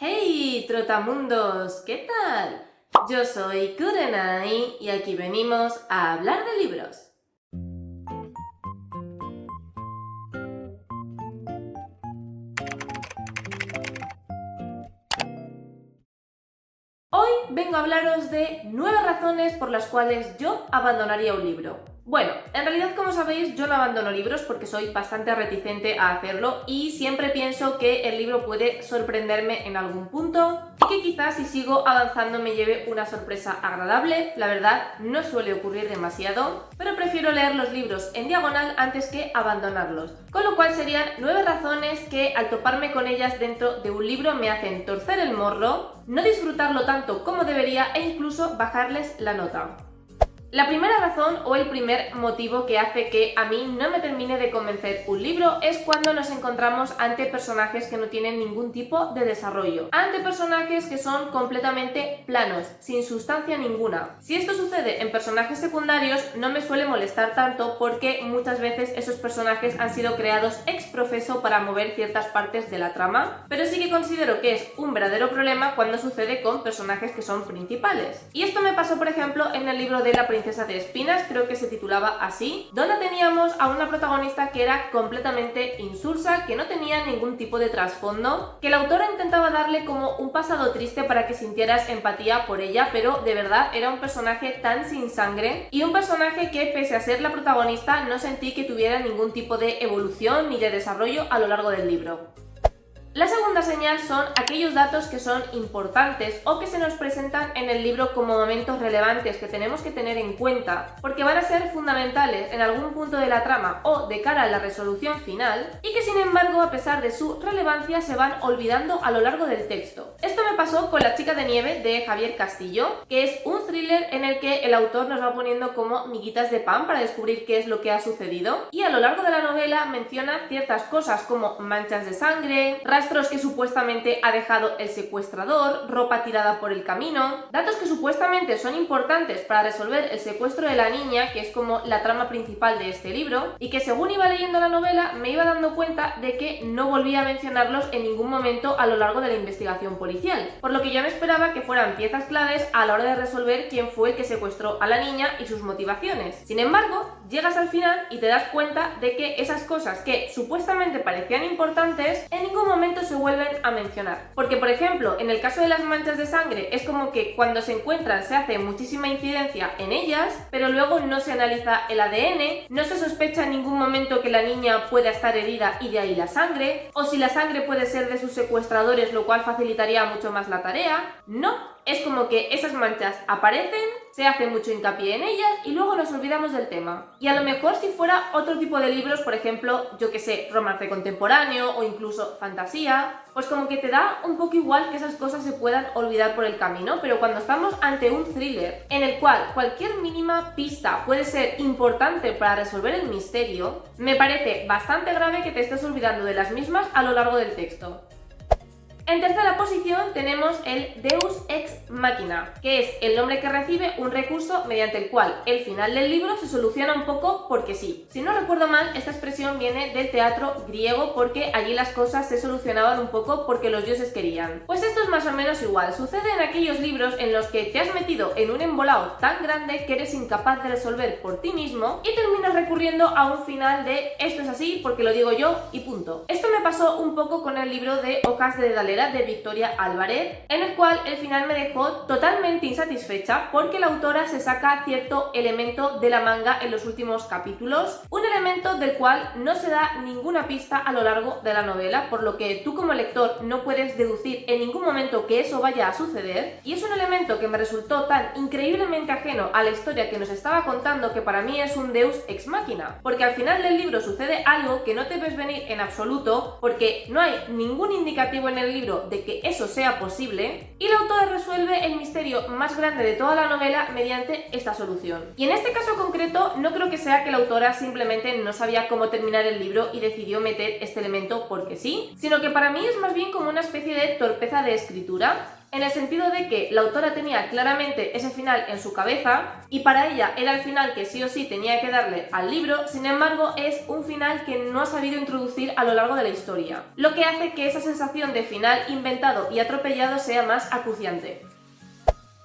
Hey, trotamundos, ¿qué tal? Yo soy Kurenai y aquí venimos a hablar de libros. Hoy vengo a hablaros de 9 razones por las cuales yo abandonaría un libro. Bueno, en realidad, como sabéis, yo no abandono libros porque soy bastante reticente a hacerlo y siempre pienso que el libro puede sorprenderme en algún punto y que quizás si sigo avanzando me lleve una sorpresa agradable. La verdad, no suele ocurrir demasiado, pero prefiero leer los libros en diagonal antes que abandonarlos. Con lo cual serían 9 razones que al toparme con ellas dentro de un libro me hacen torcer el morro, no disfrutarlo tanto como debería e incluso bajarles la nota. La primera razón o el primer motivo que hace que a mí no me termine de convencer un libro es cuando nos encontramos ante personajes que no tienen ningún tipo de desarrollo, ante personajes que son completamente planos, sin sustancia ninguna. Si esto sucede en personajes secundarios no me suele molestar tanto porque muchas veces esos personajes han sido creados ex profeso para mover ciertas partes de la trama, pero sí que considero que es un verdadero problema cuando sucede con personajes que son principales. Y esto me pasó, por ejemplo, en el libro de La Princesa de Espinas, creo que se titulaba así, donde teníamos a una protagonista que era completamente insulsa, que no tenía ningún tipo de trasfondo, que la autora intentaba darle como un pasado triste para que sintieras empatía por ella, pero de verdad era un personaje tan sin sangre y un personaje que, pese a ser la protagonista, no sentí que tuviera ningún tipo de evolución ni de desarrollo a lo largo del libro. La segunda señal son aquellos datos que son importantes o que se nos presentan en el libro como momentos relevantes que tenemos que tener en cuenta porque van a ser fundamentales en algún punto de la trama o de cara a la resolución final y que sin embargo, a pesar de su relevancia, se van olvidando a lo largo del texto. Esto me pasó con La chica de nieve de Javier Castillo, que es un thriller en el que el autor nos va poniendo como miguitas de pan para descubrir qué es lo que ha sucedido y a lo largo de la novela menciona ciertas cosas como manchas de sangre, rastros que supuestamente ha dejado el secuestrador, ropa tirada por el camino, datos que supuestamente son importantes para resolver el secuestro de la niña, que es como la trama principal de este libro, y que según iba leyendo la novela me iba dando cuenta de que no volvía a mencionarlos en ningún momento a lo largo de la investigación policial, por lo que yo me esperaba que fueran piezas claves a la hora de resolver quién fue el que secuestró a la niña y sus motivaciones. Sin embargo, llegas al final y te das cuenta de que esas cosas que supuestamente parecían importantes en ningún momento se vuelven a mencionar. Porque, por ejemplo, en el caso de las manchas de sangre es como que cuando se encuentran se hace muchísima incidencia en ellas, pero luego no se analiza el ADN, no se sospecha en ningún momento que la niña pueda estar herida y de ahí la sangre, o si la sangre puede ser de sus secuestradores, lo cual facilitaría mucho más la tarea. No, es como que esas manchas aparecen, se hace mucho hincapié en ellas y luego nos olvidamos del tema. Y a lo mejor si fuera otro tipo de libros, por ejemplo, yo que sé, romance contemporáneo o incluso fantasía, pues como que te da un poco igual que esas cosas se puedan olvidar por el camino, pero cuando estamos ante un thriller en el cual cualquier mínima pista puede ser importante para resolver el misterio, me parece bastante grave que te estés olvidando de las mismas a lo largo del texto. En tercera posición tenemos el Deus Ex Machina, que es el nombre que recibe un recurso mediante el cual el final del libro se soluciona un poco porque sí. Si no recuerdo mal, esta expresión viene del teatro griego porque allí las cosas se solucionaban un poco porque los dioses querían. Pues esto es más o menos igual, sucede en aquellos libros en los que te has metido en un embolado tan grande que eres incapaz de resolver por ti mismo y terminas recurriendo a un final de esto es así porque lo digo yo y punto. Esto me pasó un poco con el libro de Hojas de Dedalera de Victoria Álvarez, en el cual el final me dejó totalmente insatisfecha porque la autora se saca cierto elemento de la manga en los últimos capítulos, un elemento del cual no se da ninguna pista a lo largo de la novela, por lo que tú como lector no puedes deducir en ningún momento que eso vaya a suceder, y es un elemento que me resultó tan increíblemente ajeno a la historia que nos estaba contando que para mí es un Deus Ex Machina, porque al final del libro sucede algo que no te ves venir en absoluto porque no hay ningún indicativo en el libro de que eso sea posible y la autora resuelve el misterio más grande de toda la novela mediante esta solución. Y en este caso concreto no creo que sea que la autora simplemente no sabía cómo terminar el libro y decidió meter este elemento porque sí, sino que para mí es más bien como una especie de torpeza de escritura. en el sentido de que la autora tenía claramente ese final en su cabeza y para ella era el final que sí o sí tenía que darle al libro. Sin embargo, es un final que no ha sabido introducir a lo largo de la historia, lo que hace que esa sensación de final inventado y atropellado sea más acuciante.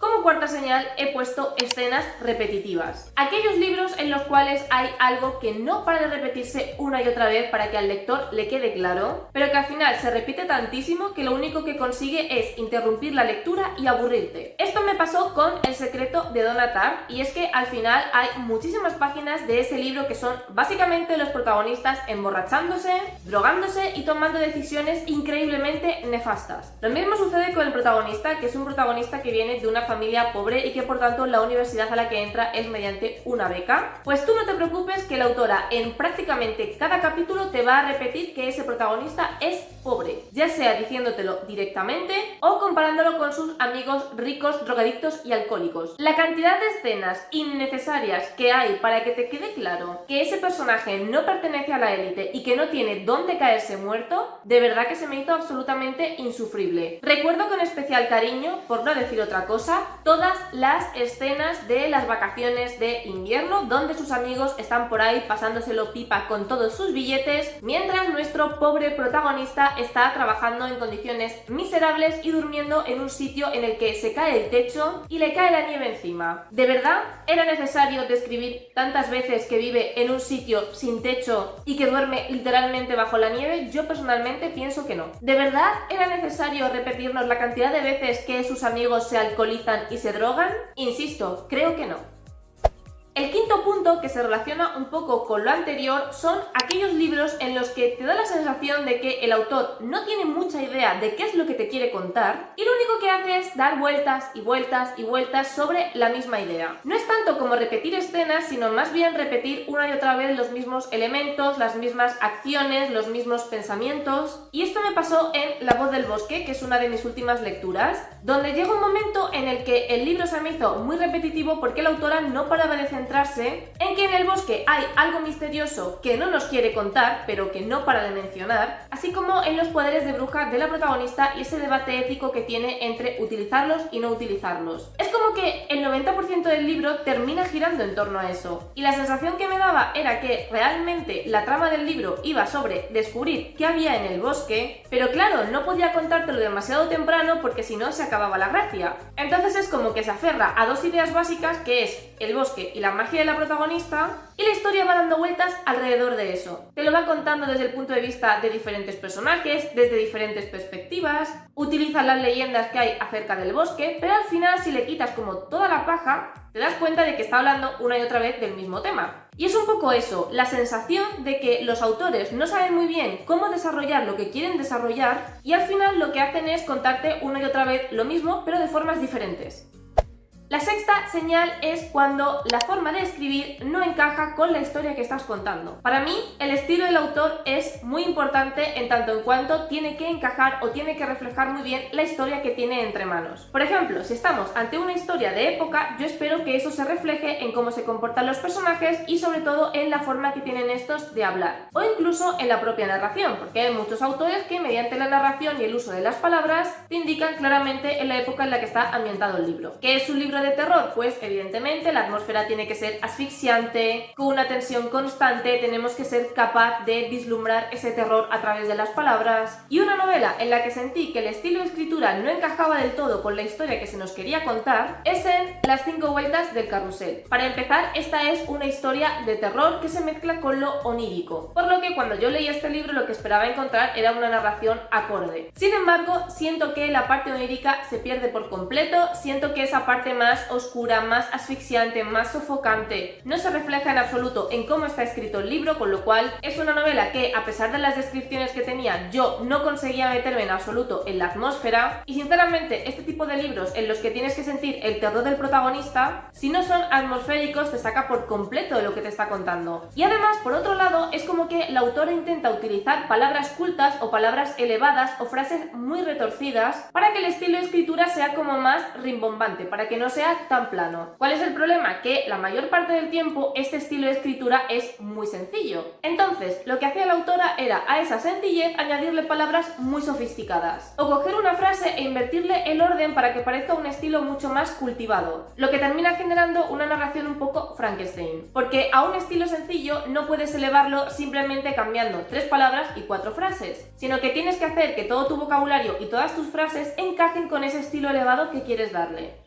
Como cuarta señal he puesto escenas repetitivas. Aquellos libros en los cuales hay algo que no para de repetirse una y otra vez para que al lector le quede claro, pero que al final se repite tantísimo que lo único que consigue es interrumpir la lectura y aburrirte. Esto me pasó con El secreto de Donna Tartt, y es que al final hay muchísimas páginas de ese libro que son básicamente los protagonistas emborrachándose, drogándose y tomando decisiones increíblemente nefastas. Lo mismo sucede con el protagonista, que es un protagonista que viene de una familia pobre y que por tanto la universidad a la que entra es mediante una beca. Pues tú no te preocupes que la autora en prácticamente cada capítulo te va a repetir que ese protagonista es pobre, ya sea diciéndotelo directamente o comparándolo con sus amigos ricos, drogadictos y alcohólicos. La cantidad de escenas innecesarias que hay para que te quede claro que ese personaje no pertenece a la élite y que no tiene dónde caerse muerto, de verdad que se me hizo absolutamente insufrible. Recuerdo con especial cariño, por no decir otra cosa, todas las escenas de las vacaciones de invierno donde sus amigos están por ahí pasándoselo pipa con todos sus billetes, mientras nuestro pobre protagonista está trabajando en condiciones miserables y durmiendo en un sitio en el que se cae el techo y le cae la nieve encima. ¿De verdad era necesario describir tantas veces que vive en un sitio sin techo y que duerme literalmente bajo la nieve? Yo personalmente pienso que no. ¿De verdad era necesario repetirnos la cantidad de veces que sus amigos se alcoholizan y se drogan? Insisto, creo que no. El quinto punto, que se relaciona un poco con lo anterior, son aquellos libros en los que te da la sensación de que el autor no tiene mucha idea de qué es lo que te quiere contar y lo único que hace es dar vueltas y vueltas y vueltas sobre la misma idea. No es tanto como repetir escenas, sino más bien repetir una y otra vez los mismos elementos, las mismas acciones, los mismos pensamientos. Y esto me pasó en La voz del bosque, que es una de mis últimas lecturas, donde llega un momento en el que el libro se me hizo muy repetitivo porque la autora no paraba de centrarse en que en el bosque hay algo misterioso que no nos quiere contar, pero que no para de mencionar, así como en los poderes de bruja de la protagonista y ese debate ético que tiene entre utilizarlos y no utilizarlos. Es como que el 90% del libro termina girando en torno a eso, y la sensación que me daba era que realmente la trama del libro iba sobre descubrir qué había en el bosque, pero claro, no podía contártelo demasiado temprano porque si no se acababa la gracia. Entonces es como que se aferra a dos ideas básicas, que es el bosque y la magia de la protagonista, y la historia va dando vueltas alrededor de eso. Te lo va contando desde el punto de vista de diferentes personajes, desde diferentes perspectivas, utiliza las leyendas que hay acerca del bosque, pero al final, si le quitas como toda la paja, te das cuenta de que está hablando una y otra vez del mismo tema. Y es un poco eso, la sensación de que los autores no saben muy bien cómo desarrollar lo que quieren desarrollar y al final lo que hacen es contarte una y otra vez lo mismo, pero de formas diferentes. La sexta señal es cuando la forma de escribir no encaja con la historia que estás contando. Para mí, el estilo del autor es muy importante en tanto en cuanto tiene que encajar o tiene que reflejar muy bien la historia que tiene entre manos. Por ejemplo, si estamos ante una historia de época, yo espero que eso se refleje en cómo se comportan los personajes y sobre todo en la forma que tienen estos de hablar, o incluso en la propia narración, porque hay muchos autores que mediante la narración y el uso de las palabras te indican claramente en la época en la que está ambientado el libro. ¿Qué es un libro de terror? Pues evidentemente la atmósfera tiene que ser asfixiante, con una tensión constante, tenemos que ser capaz de vislumbrar ese terror a través de las palabras. Y una novela en la que sentí que el estilo de escritura no encajaba del todo con la historia que se nos quería contar es en Las 5 vueltas del carrusel. Para empezar, esta es una historia de terror que se mezcla con lo onírico, por lo que cuando yo leí este libro lo que esperaba encontrar era una narración acorde. Sin embargo, siento que la parte onírica se pierde por completo, siento que esa parte más oscura, más asfixiante, más sofocante no se refleja en absoluto en cómo está escrito el libro, con lo cual es una novela que, a pesar de las descripciones que tenía, yo no conseguía meterme en absoluto en la atmósfera. Y sinceramente, este tipo de libros en los que tienes que sentir el terror del protagonista, si no son atmosféricos, te saca por completo de lo que te está contando. Y además, por otro lado, es como que la autora intenta utilizar palabras cultas o palabras elevadas o frases muy retorcidas para que el estilo de escritura sea como más rimbombante, para que no se sea tan plano. ¿Cuál es el problema? Que la mayor parte del tiempo este estilo de escritura es muy sencillo. Entonces, lo que hacía la autora era a esa sencillez añadirle palabras muy sofisticadas, o coger una frase e invertirle el orden para que parezca un estilo mucho más cultivado, lo que termina generando una narración un poco Frankenstein, porque a un estilo sencillo no puedes elevarlo simplemente cambiando 3 palabras y 4 frases, sino que tienes que hacer que todo tu vocabulario y todas tus frases encajen con ese estilo elevado que quieres darle.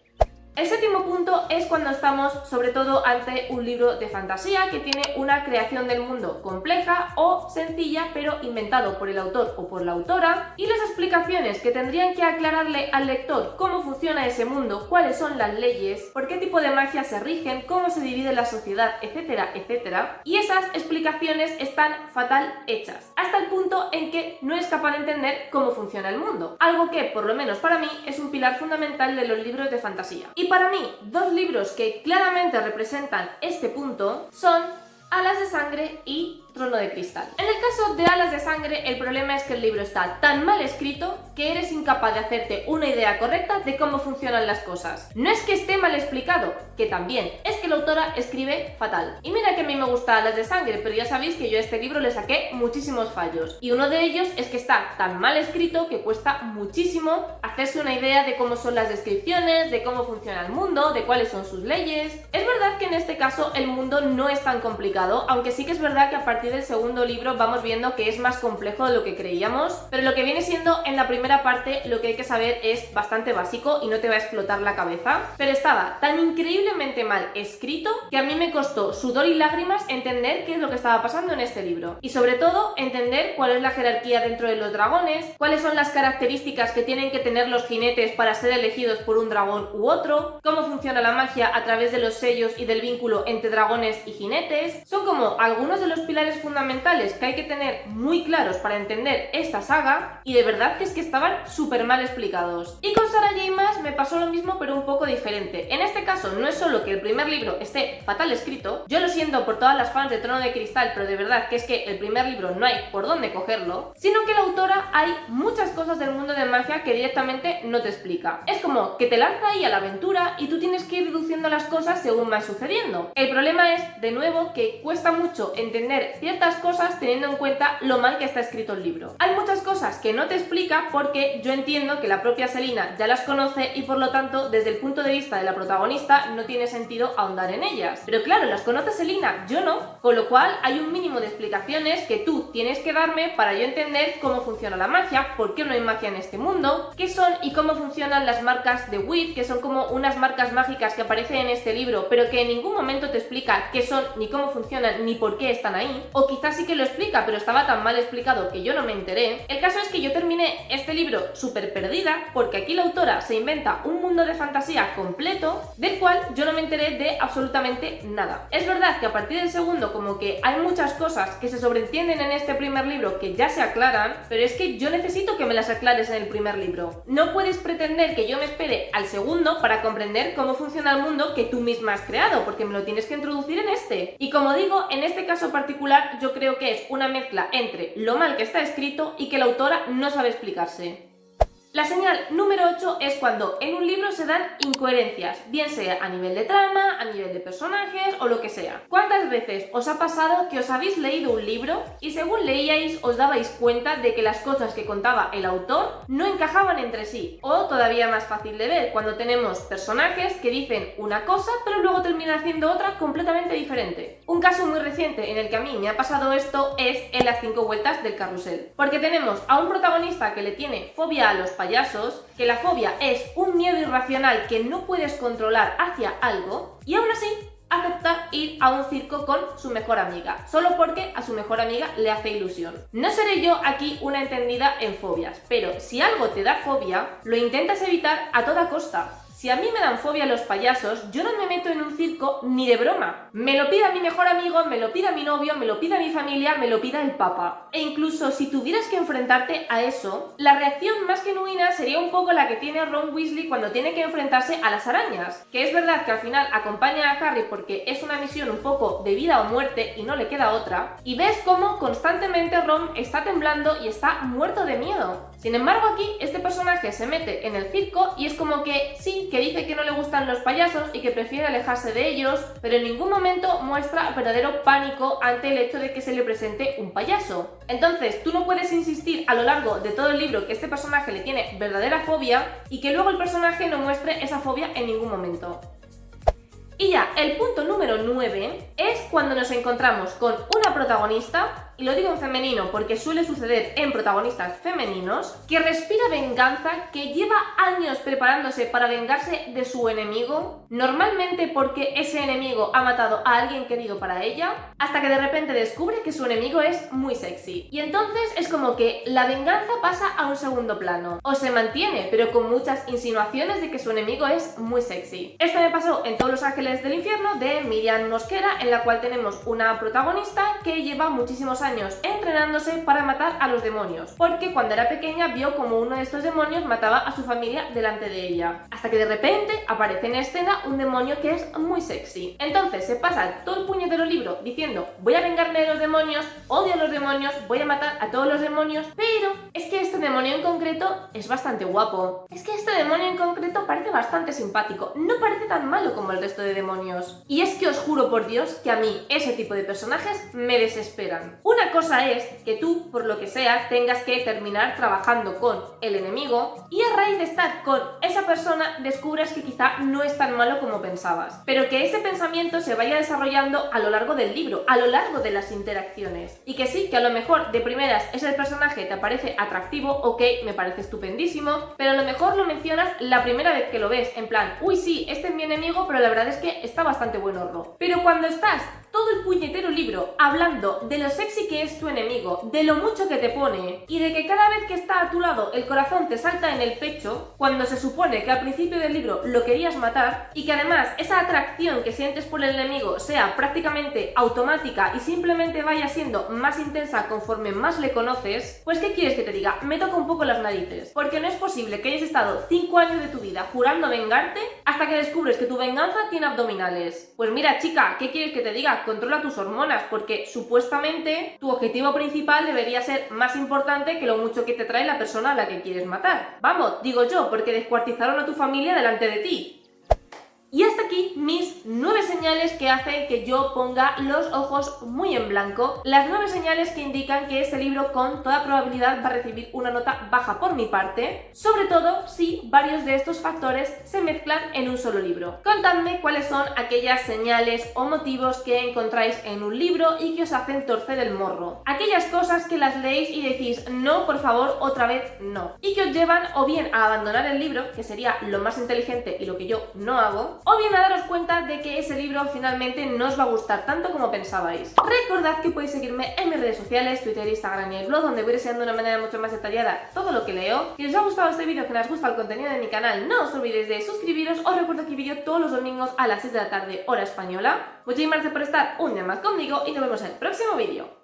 El séptimo punto es cuando estamos sobre todo ante un libro de fantasía que tiene una creación del mundo compleja o sencilla pero inventado por el autor o por la autora, y las explicaciones que tendrían que aclararle al lector cómo funciona ese mundo, cuáles son las leyes, por qué tipo de magia se rigen, cómo se divide la sociedad, etcétera, etcétera, y esas explicaciones están fatal hechas, hasta el punto en que no es capaz de entender cómo funciona el mundo, algo que por lo menos para mí es un pilar fundamental de los libros de fantasía. Y para mí, 2 libros que claramente representan este punto son Alas de Sangre y Trono de Cristal. En el caso de Alas de Sangre, el problema es que el libro está tan mal escrito que eres incapaz de hacerte una idea correcta de cómo funcionan las cosas. No es que esté mal explicado, que también, es que la autora escribe fatal. Y mira que a mí me gusta Alas de Sangre, pero ya sabéis que yo a este libro le saqué muchísimos fallos. Y uno de ellos es que está tan mal escrito que cuesta muchísimo hacerse una idea de cómo son las descripciones, de cómo funciona el mundo, de cuáles son sus leyes. Es verdad que en este caso el mundo no es tan complicado, aunque sí que es verdad que a partir del segundo libro vamos viendo que es más complejo de lo que creíamos, pero lo que viene siendo en la primera parte lo que hay que saber es bastante básico y no te va a explotar la cabeza, pero estaba tan increíblemente mal escrito que a mí me costó sudor y lágrimas entender qué es lo que estaba pasando en este libro, y sobre todo entender cuál es la jerarquía dentro de los dragones, cuáles son las características que tienen que tener los jinetes para ser elegidos por un dragón u otro, cómo funciona la magia a través de los sellos y del vínculo entre dragones y jinetes. Son como algunos de los pilares fundamentales que hay que tener muy claros para entender esta saga, y de verdad que es que estaban súper mal explicados. Y con Sarah J. Maas me pasó lo mismo pero un poco diferente. En este caso no es solo que el primer libro esté fatal escrito, yo lo siento por todas las fans de Trono de Cristal, pero de verdad que es que el primer libro no hay por dónde cogerlo, sino que la autora hay muchas cosas del mundo de magia que directamente no te explica. Es como que te lanza ahí a la aventura y tú tienes que ir reduciendo las cosas según van sucediendo. El problema es, de nuevo, que cuesta mucho entender ciertas cosas teniendo en cuenta lo mal que está escrito el libro. Hay muchas cosas que no te explica porque yo entiendo que la propia Selina ya las conoce y por lo tanto desde el punto de vista de la protagonista no tiene sentido ahondar en ellas. Pero claro, las conoce Selina, yo no, con lo cual hay un mínimo de explicaciones que tú tienes que darme para yo entender cómo funciona la magia, por qué no hay magia en este mundo, qué son y cómo funcionan las marcas de Wit, que son como unas marcas mágicas que aparecen en este libro pero que en ningún momento te explica qué son, ni cómo funcionan, ni por qué están ahí, o quizás sí que lo explica pero estaba tan mal explicado que yo no me enteré. El caso es que yo terminé este libro súper perdida porque aquí la autora se inventa un mundo de fantasía completo del cual yo no me enteré de absolutamente nada. Es verdad que a partir del segundo como que hay muchas cosas que se sobreentienden en este primer libro que ya se aclaran, pero es que yo necesito que me las aclares en el primer libro. No puedes pretender que yo me espere al segundo para comprender cómo funciona el mundo que tú misma has creado, porque me lo tienes que introducir en este. Y como digo, en este caso particular yo creo que es una mezcla entre lo mal que está escrito y que la autora no sabe explicarse. La señal número 8 es cuando en un libro se dan incoherencias, bien sea a nivel de trama, a nivel de personajes o lo que sea. ¿Cuántas veces os ha pasado que os habéis leído un libro y según leíais os dabais cuenta de que las cosas que contaba el autor no encajaban entre sí? O todavía más fácil de ver, cuando tenemos personajes que dicen una cosa pero luego terminan haciendo otra completamente diferente. Un caso muy reciente en el que a mí me ha pasado esto es en Las 5 vueltas del carrusel, porque tenemos a un protagonista que le tiene fobia a los payasos, que la fobia es un miedo irracional que no puedes controlar hacia algo, y aún así acepta ir a un circo con su mejor amiga, solo porque a su mejor amiga le hace ilusión. No seré yo aquí una entendida en fobias, pero si algo te da fobia, lo intentas evitar a toda costa. Si a mí me dan fobia los payasos, yo no me meto en un circo ni de broma. Me lo pida mi mejor amigo, me lo pida mi novio, me lo pida mi familia, me lo pida el papa. E incluso si tuvieras que enfrentarte a eso, la reacción más genuina escena sería un poco la que tiene Ron Weasley cuando tiene que enfrentarse a las arañas, que es verdad que al final acompaña a Harry porque es una misión un poco de vida o muerte y no le queda otra, y ves cómo constantemente Ron está temblando y está muerto de miedo. Sin embargo, aquí este personaje se mete en el circo y es como que sí, que dice que no le gustan los payasos y que prefiere alejarse de ellos, pero en ningún momento muestra verdadero pánico ante el hecho de que se le presente un payaso. Entonces, tú no puedes insistir a lo largo de todo el libro que este personaje le tiene verdadera fobia y que luego el personaje no muestre esa fobia en ningún momento. Y ya, el punto número 9 es cuando nos encontramos con una protagonista, y lo digo en femenino porque suele suceder en protagonistas femeninos, que respira venganza, que lleva años preparándose para vengarse de su enemigo, normalmente porque ese enemigo ha matado a alguien querido para ella, hasta que de repente descubre que su enemigo es muy sexy. Y entonces es como que la venganza pasa a un segundo plano, o se mantiene, pero con muchas insinuaciones de que su enemigo es muy sexy. Esto me pasó en Todos los Ángeles del Infierno de Miriam Mosquera, en la cual tenemos una protagonista que lleva muchísimos años entrenándose para matar a los demonios, porque cuando era pequeña vio como uno de estos demonios mataba a su familia delante de ella, hasta que de repente aparece en escena un demonio que es muy sexy. Entonces se pasa todo el puñetero libro diciendo: voy a vengarme de los demonios, odio a los demonios, voy a matar a todos los demonios, pero es que este demonio en concreto es bastante guapo, es que este demonio en concreto parece bastante simpático, no parece tan malo como el resto de demonios. Y es que os juro por Dios que a mí ese tipo de personajes me desesperan. Una cosa es que tú, por lo que sea, tengas que terminar trabajando con el enemigo y a raíz de estar con esa persona descubras que quizá no es tan malo como pensabas, pero que ese pensamiento se vaya desarrollando a lo largo del libro, a lo largo de las interacciones, y que sí, que a lo mejor de primeras ese personaje te parece atractivo, ok, me parece estupendísimo, pero a lo mejor lo mencionas la primera vez que lo ves, en plan, uy sí, este es mi enemigo, pero la verdad es que está bastante buenorro. Pero cuando estás todo el puñetero libro hablando de lo sexy que es tu enemigo, de lo mucho que te pone y de que cada vez que está a tu lado el corazón te salta en el pecho, cuando se supone que al principio del libro lo querías matar, y que además esa atracción que sientes por el enemigo sea prácticamente automática y simplemente vaya siendo más intensa conforme más le conoces, pues ¿qué quieres que te diga? Me toca un poco las narices, porque no es posible que hayas estado 5 años de tu vida jurando vengarte hasta que descubres que tu venganza tiene abdominales. Pues mira, chica, ¿qué quieres que te diga? Controla tus hormonas, porque supuestamente tu objetivo principal debería ser más importante que lo mucho que te trae la persona a la que quieres matar. Vamos, digo yo, porque descuartizaron a tu familia delante de ti. Y hasta aquí mis 9 señales que hacen que yo ponga los ojos muy en blanco, las 9 señales que indican que este libro con toda probabilidad va a recibir una nota baja por mi parte, sobre todo si varios de estos factores se mezclan en un solo libro. Contadme cuáles son aquellas señales o motivos que encontráis en un libro y que os hacen torcer el morro. Aquellas cosas que las leéis y decís, no, por favor, otra vez no. Y que os llevan o bien a abandonar el libro, que sería lo más inteligente y lo que yo no hago, o bien a daros cuenta de que ese libro finalmente no os va a gustar tanto como pensabais. Recordad que podéis seguirme en mis redes sociales, Twitter, Instagram y el blog, donde voy enseñando de una manera mucho más detallada todo lo que leo. Si os ha gustado este vídeo, que os gusta el contenido de mi canal, no os olvidéis de suscribiros. Os recuerdo que vídeo todos los domingos a las 6 de la tarde, hora española. Muchísimas gracias por estar un día más conmigo y nos vemos en el próximo vídeo.